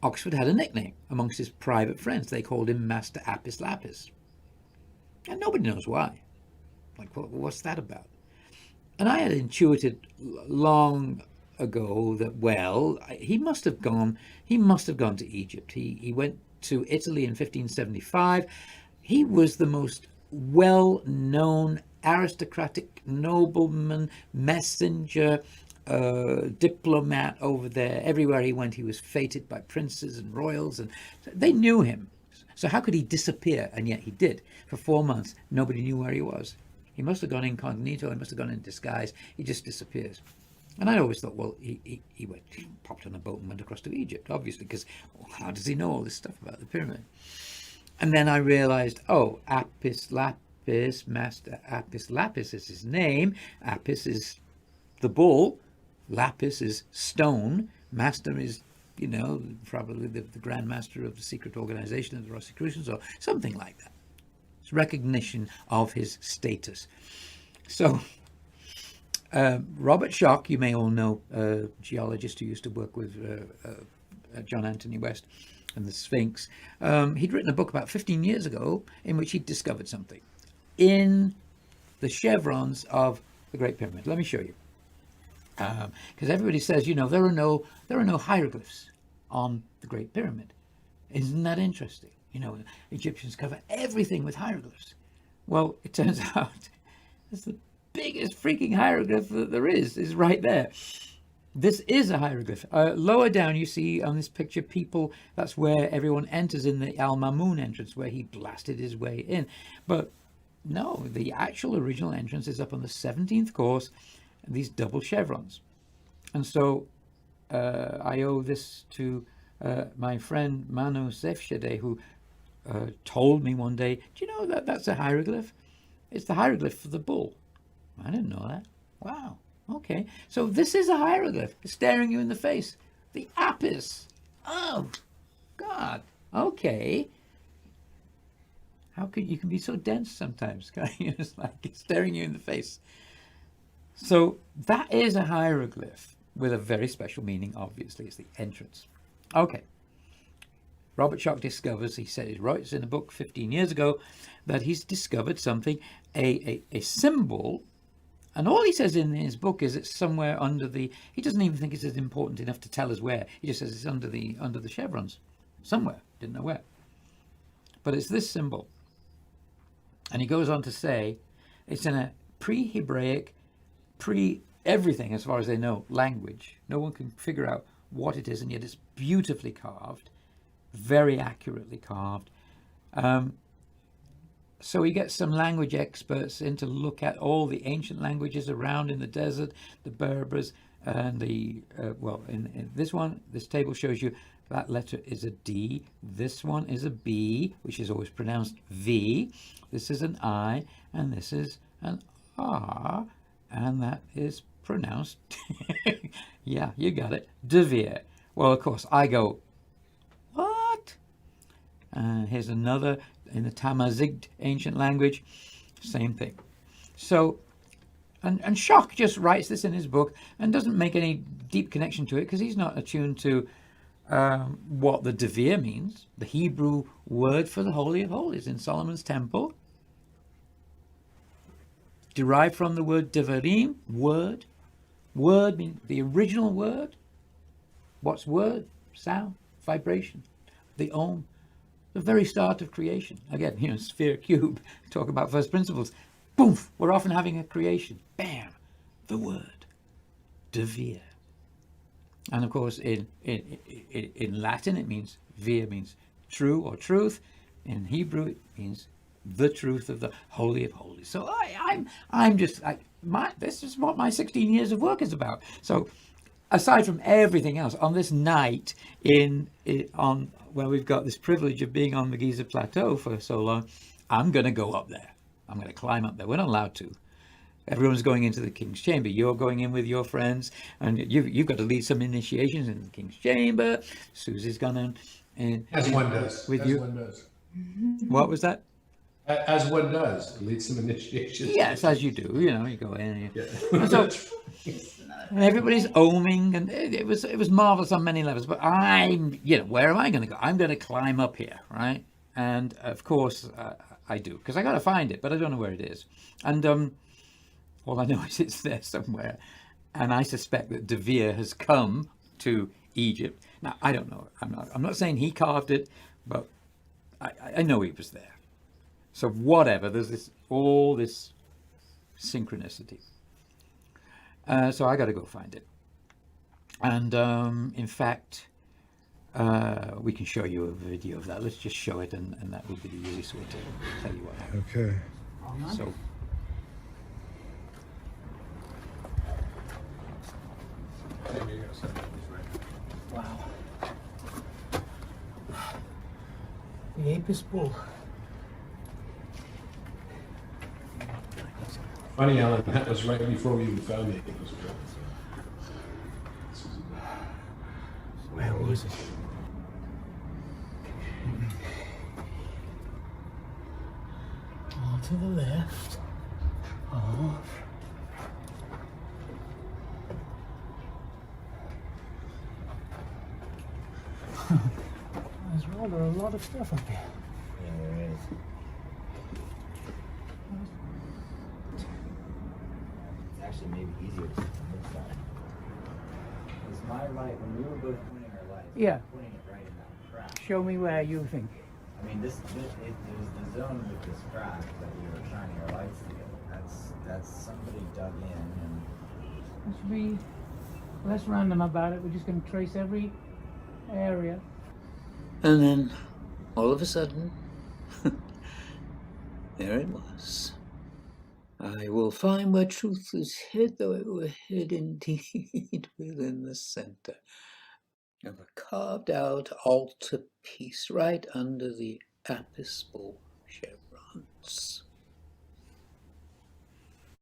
Oxford had a nickname amongst his private friends. They called him Master Apis Lapis. And nobody knows why. Like, what's that about? And I had intuited long ago that, well, he must have gone to Egypt. He went to Italy in 1575. He was the most well-known aristocratic nobleman, messenger, diplomat over there. Everywhere he went, he was feted by princes and royals, and they knew him. So how could he disappear? And yet he did. For 4 months, nobody knew where he was. He must have gone incognito. He must have gone in disguise. He just disappears. And I always thought, well, he popped on a boat and went across to Egypt, obviously, because how does he know all this stuff about the pyramid? And then I realized, oh, Apis Lapis, Master Apis Lapis is his name. Apis is the bull. Lapis is stone. Master is, probably the Grand Master of the secret organization of the Rosicrucians or something like that. It's recognition of his status. So Robert Schoch, you may all know, a geologist who used to work with John Anthony West and the Sphinx. He'd written a book about 15 years ago in which he discovered something in the chevrons of the Great Pyramid. Let me show you. Because everybody says, there are no hieroglyphs on the Great Pyramid. Isn't that interesting? Egyptians cover everything with hieroglyphs. Well, it turns out it's the biggest freaking hieroglyph that there is right there. This is a hieroglyph. Lower down, you see on this picture, people, that's where everyone enters in the Al Mamun entrance, where he blasted his way in. But no, the actual original entrance is up on the 17th course, these double chevrons. And so I owe this to my friend Manu Sefshade, who told me one day, do you know that's a hieroglyph? It's the hieroglyph for the bull. I didn't know that. Wow. Okay. So this is a hieroglyph. It's staring you in the face. The Apis. Oh, God. Okay. How could you can be so dense sometimes? It's like it's staring you in the face. So that is a hieroglyph with a very special meaning, obviously. It's the entrance. Okay. Robert Schoch discovers, he said, he writes in a book 15 years ago, that he's discovered something, a symbol, and all he says in his book is it's somewhere under the, he doesn't even think it's as important enough to tell us where. He just says it's under the chevrons, somewhere, didn't know where. But it's this symbol. And he goes on to say, it's in a pre-Hebraic, pre-everything, as far as they know, language. No one can figure out what it is, and yet it's beautifully carved, very accurately carved. So he gets some language experts in to look at all the ancient languages around in the desert, the Berbers, and the, in this one, this table shows you that letter is a D. This one is a B, which is always pronounced V. This is an I, and this is an R, and that is pronounced, yeah, you got it, De Vere. Well, of course, I go, what? Here's another in the Tamazight ancient language, same thing. So, and Schoch just writes this in his book and doesn't make any deep connection to it because he's not attuned to what the De Vere means, the Hebrew word for the Holy of Holies in Solomon's temple, derived from the word devarim, word. Word means the original word. What's word? Sound, vibration, the Om, the very start of creation. Again, sphere, cube, talk about first principles. Boom, we're often having a creation. Bam, the word, De Vere. And of course, in Latin, it means Vere means true or truth. In Hebrew, it means the truth of the Holy of Holies. So I'm just like, this is what my 16 years of work is about. So aside from everything else, on this night on where we've got this privilege of being on the Giza plateau for so long, I'm going to go up there. I'm going to climb up there. We're not allowed to. Everyone's going into the King's Chamber. You're going in with your friends, and you've got to lead some initiations in the King's Chamber. Susie's gone in as one does. with as you. one does. What was that? As one does, lead some initiations. Yes, as you do. You know, you go in. And Yeah. And so and everybody's oming, and it was marvelous on many levels. But where am I going to go? I'm going to climb up here, right? And of course, I do, because I got to find it, but I don't know where it is. And all I know is it's there somewhere, and I suspect that Vere has come to Egypt. Now I don't know. I'm not saying he carved it, but I know he was there. So whatever. There's all this synchronicity. So I got to go find it. And in fact, we can show you a video of that. Let's just show it, and that would be the easiest way to tell you what happened. Okay. So. Wow. The Apis bull. Funny, Alan, that was right before we even found it. Where was it? Oh, to the left. Oh. There's rather a lot of stuff up here. Yeah, there is. It's actually maybe easier to see from this side. Because my light, when we were both pointing our lights, we Yeah. were pointing it right in that crack. Show me where you think. I mean, it was the zone with this crack that we were shining our lights together. That's somebody dug in and Let's be less random about it. We're just going to trace every area. And then, all of a sudden, there it was. I will find where truth is hid, though it were hid indeed within the centre of a carved out altar piece right under the Apis bull chevrons.